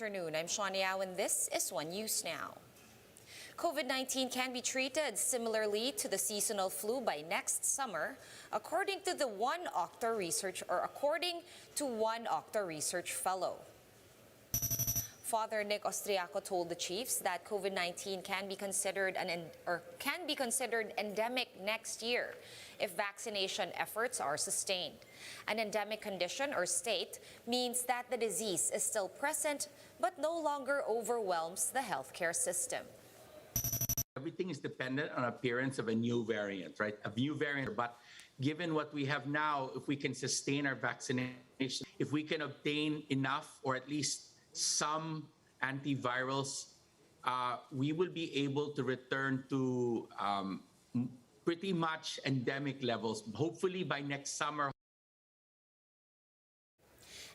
afternoon. I'm Shawn Yao and this is One News Now. COVID-19 can be treated similarly to the seasonal flu by next summer, according to one Octa research fellow. Father Nick Austriaco told the chiefs that COVID-19 can be considered endemic next year if vaccination efforts are sustained. An endemic condition or state means that the disease is still present but no longer overwhelms the healthcare system. Everything is dependent on appearance of a new variant, right? A new variant, but given what we have now, if we can sustain our vaccination, if we can obtain enough or at least some antivirals, we will be able to return to pretty much endemic levels, hopefully by next summer.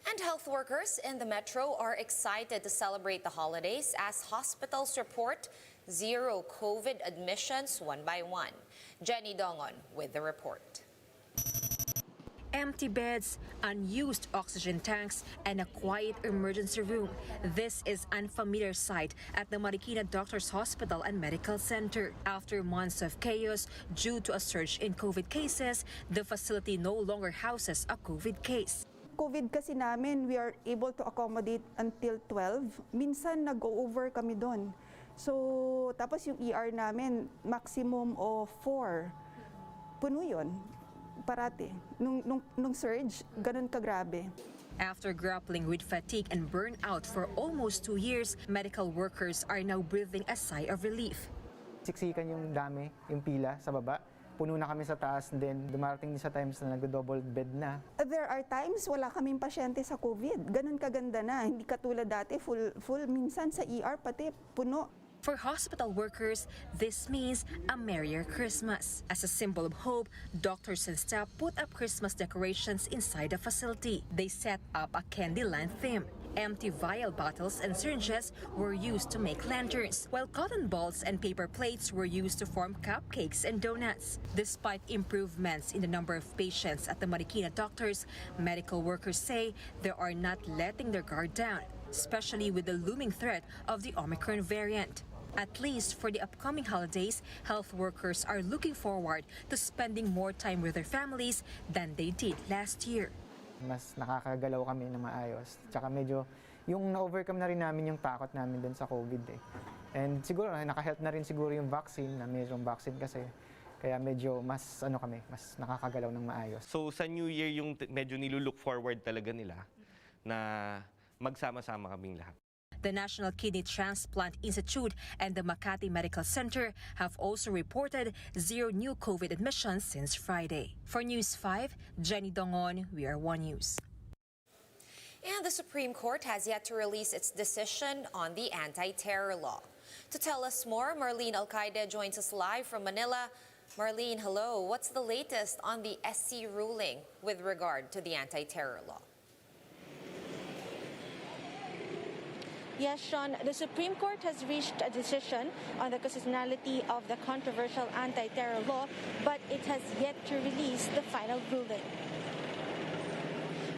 And health workers in the Metro are excited to celebrate the holidays as hospitals report zero COVID admissions one by one. Jenny Dongon with the report. Empty beds, unused oxygen tanks, and a quiet emergency room. This is unfamiliar sight at the Marikina Doctors Hospital and Medical Center. After months of chaos due to a surge in COVID cases, the facility no longer houses a COVID case. COVID kasi namin, we are able to accommodate until 12. Minsan nag-over kami doon. So, tapos yung ER namin, maximum of 4. Puno yun. Parati. Nung surge, ganun kagrabe. After grappling with fatigue and burnout for almost 2 years, medical workers are now breathing a sigh of relief. Siksikan yung dami, yung pila sa baba. Puno na kami sa taas, and then dumarating din sa times na nag-double bed na. There are times wala kaming pasyente sa COVID. Ganun kaganda na. Hindi katulad dati, full minsan sa ER pati puno. For hospital workers, this means a merrier Christmas. As a symbol of hope, doctors and staff put up Christmas decorations inside the facility. They set up a Candyland theme. Empty vial bottles and syringes were used to make lanterns, while cotton balls and paper plates were used to form cupcakes and donuts. Despite improvements in the number of patients at the Marikina Doctors, medical workers say they are not letting their guard down, especially with the looming threat of the Omicron variant. At least for the upcoming holidays, health workers are looking forward to spending more time with their families than they did last year. Mas nakakagalaw kami na maayos. Tsaka medyo, yung na-overcome na rin namin yung takot namin dun sa COVID eh. And siguro, naka-help na rin siguro yung vaccine, na mayroong vaccine kasi. Kaya medyo mas mas nakakagalaw ng maayos. So sa New Year, yung medyo nilulook forward talaga nila na magsama-sama kaming lahat. The National Kidney Transplant Institute and the Makati Medical Center have also reported zero new COVID admissions since Friday. For News 5, Jenny Dongon, we are One News. And the Supreme Court has yet to release its decision on the anti-terror law. To tell us more, Marlene Alcaide joins us live from Manila. Marlene, hello. What's the latest on the SC ruling with regard to the anti-terror law? Yes, Sean, the Supreme Court has reached a decision on the constitutionality of the controversial anti-terror law, but it has yet to release the final ruling.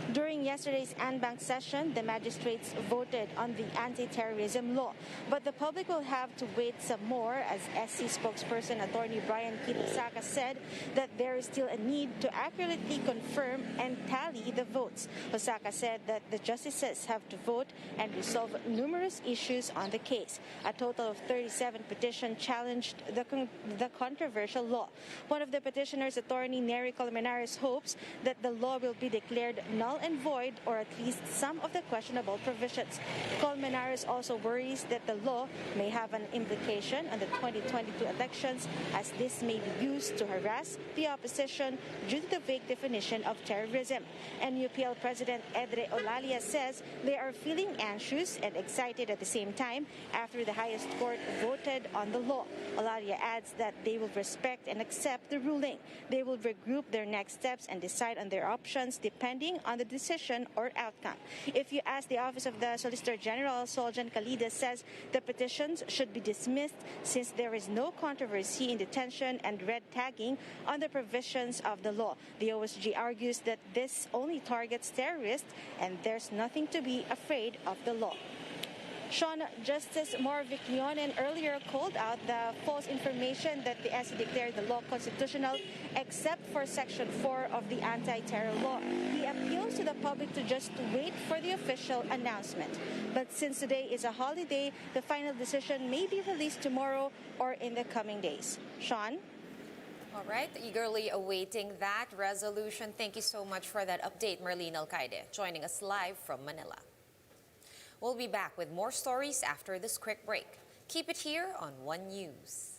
During yesterday's en-banc session, the magistrates voted on the anti-terrorism law, but the public will have to wait some more, as SC spokesperson Attorney Brian Kitosaka said that there is still a need to accurately confirm and tally the votes. Osaka said that the justices have to vote and resolve numerous issues on the case. A total of 37 petitions challenged the controversial law. One of the petitioners, Attorney Nery Colmenares, hopes that the law will be declared null and void, or at least some of the questionable provisions. Colmenares also worries that the law may have an implication on the 2022 elections, as this may be used to harass the opposition due to the vague definition of terrorism. NUPL President Edre Olalia says they are feeling anxious and excited at the same time after the highest court voted on the law. Olalia adds that they will respect and accept the ruling. They will regroup their next steps and decide on their options depending on the decision or outcome. If you ask the Office of the Solicitor General, Soljan Kalida says the petitions should be dismissed since there is no controversy in detention and red tagging on the provisions of the law. The OSG argues that this only targets terrorists and there's nothing to be afraid of the law. Sean, Justice Viclionen earlier called out the false information that the SC declared the law constitutional except for Section 4 of the anti-terror law. He appeals to the public to just wait for the official announcement. But since today is a holiday, the final decision may be released tomorrow or in the coming days. Sean? All right, eagerly awaiting that resolution. Thank you so much for that update, Marlene Alcaide, joining us live from Manila. We'll be back with more stories after this quick break. Keep it here on One News.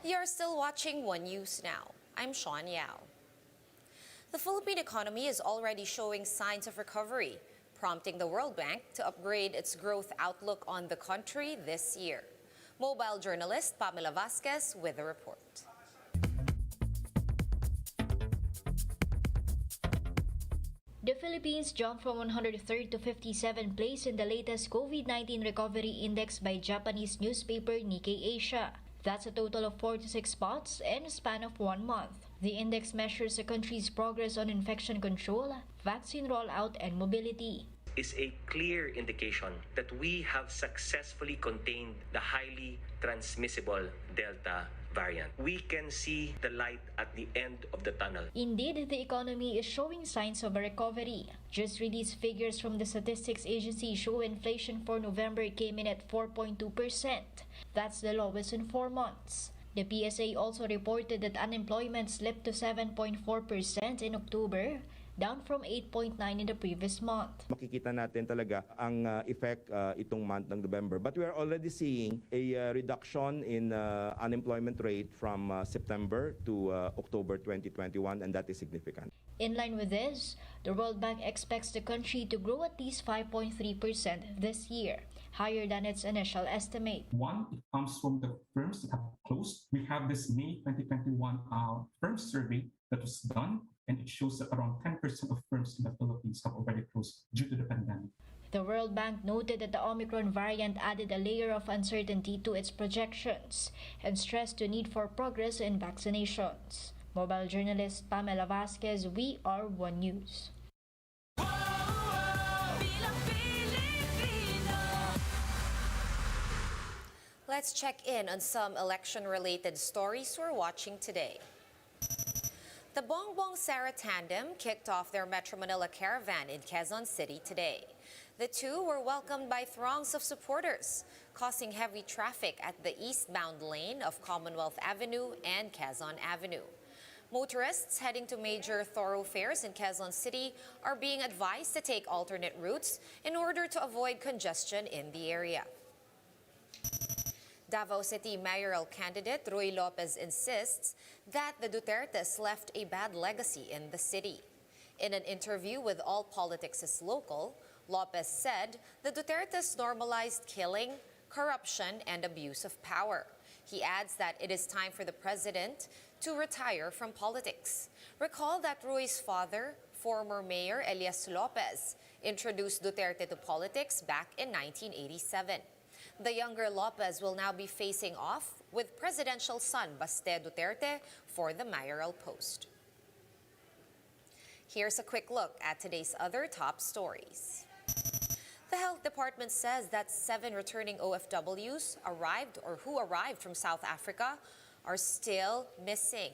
You're still watching One News Now. I'm Sean Yao. The Philippine economy is already showing signs of recovery, prompting the World Bank to upgrade its growth outlook on the country this year. Mobile journalist Pamela Vasquez with the report. The Philippines jumped from 103rd to 57th place in the latest COVID-19 recovery index by Japanese newspaper Nikkei Asia. That's a total of 46 spots in a span of 1 month. The index measures the country's progress on infection control, vaccine rollout, and mobility. Is a clear indication that we have successfully contained the highly transmissible Delta variant. We can see the light at the end of the tunnel. Indeed, the economy is showing signs of a recovery. Just released figures from the Statistics Agency show inflation for November came in at 4.2%. That's the lowest in 4 months. The PSA also reported that unemployment slipped to 7.4% in October, down from 8.9 in the previous month. Makikita natin talaga ang effect itong month ng November. But we are already seeing a reduction in unemployment rate from September to October 2021, and that is significant. In line with this, the World Bank expects the country to grow at least 5.3% this year, higher than its initial estimate. One, it comes from the firms that have closed. We have this May 2021 firm survey that was done, and it shows that around 10% of firms in the Philippines have already closed due to the pandemic. The World Bank noted that the Omicron variant added a layer of uncertainty to its projections and stressed the need for progress in vaccinations. Mobile journalist Pamela Vasquez, We Are One News. Let's check in on some election-related stories we're watching today. The Bongbong-Sara tandem kicked off their Metro Manila caravan in Quezon City today. The two were welcomed by throngs of supporters, causing heavy traffic at the eastbound lane of Commonwealth Avenue and Quezon Avenue. Motorists heading to major thoroughfares in Quezon City are being advised to take alternate routes in order to avoid congestion in the area. Davao City mayoral candidate Roy Lopez insists that the Dutertes left a bad legacy in the city. In an interview with All Politics is Local, Lopez said the Dutertes normalized killing, corruption, and abuse of power. He adds that it is time for the president to retire from politics. Recall that Roy's father, former Mayor Elias Lopez, introduced Duterte to politics back in 1987. The younger Lopez will now be facing off with presidential son Baste Duterte for the mayoral post. Here's a quick look at today's other top stories. The health department says that 7 returning OFWs who arrived from South Africa are still missing.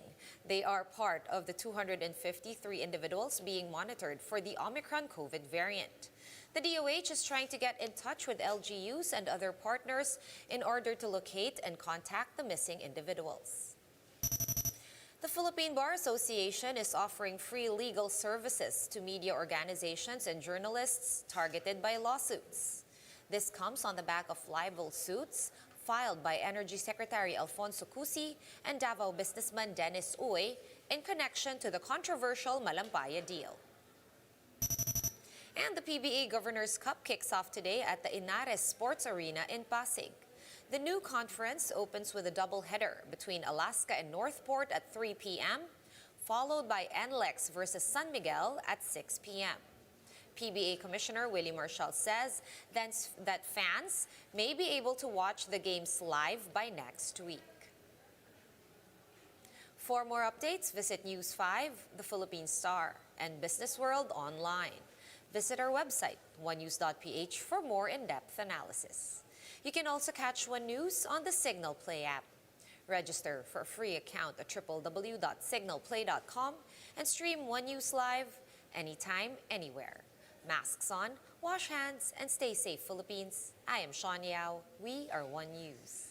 They are part of the 253 individuals being monitored for the Omicron COVID variant. The DOH is trying to get in touch with LGUs and other partners in order to locate and contact the missing individuals. The Philippine Bar Association is offering free legal services to media organizations and journalists targeted by lawsuits. This comes on the back of libel suits filed by Energy Secretary Alfonso Cusi and Davao businessman Dennis Uy in connection to the controversial Malampaya deal. And the PBA Governor's Cup kicks off today at the Inares Sports Arena in Pasig. The new conference opens with a doubleheader between Alaska and Northport at 3 p.m., followed by NLEX versus San Miguel at 6 p.m. PBA Commissioner Willie Marshall says that fans may be able to watch the games live by next week. For more updates, visit News 5, The Philippine Star, and Business World online. Visit our website, onenews.ph, for more in-depth analysis. You can also catch One News on the Signal Play app. Register for a free account at www.signalplay.com and stream One News live anytime, anywhere. Masks on, wash hands, and stay safe, Philippines. I am Sean Yao. We are One News.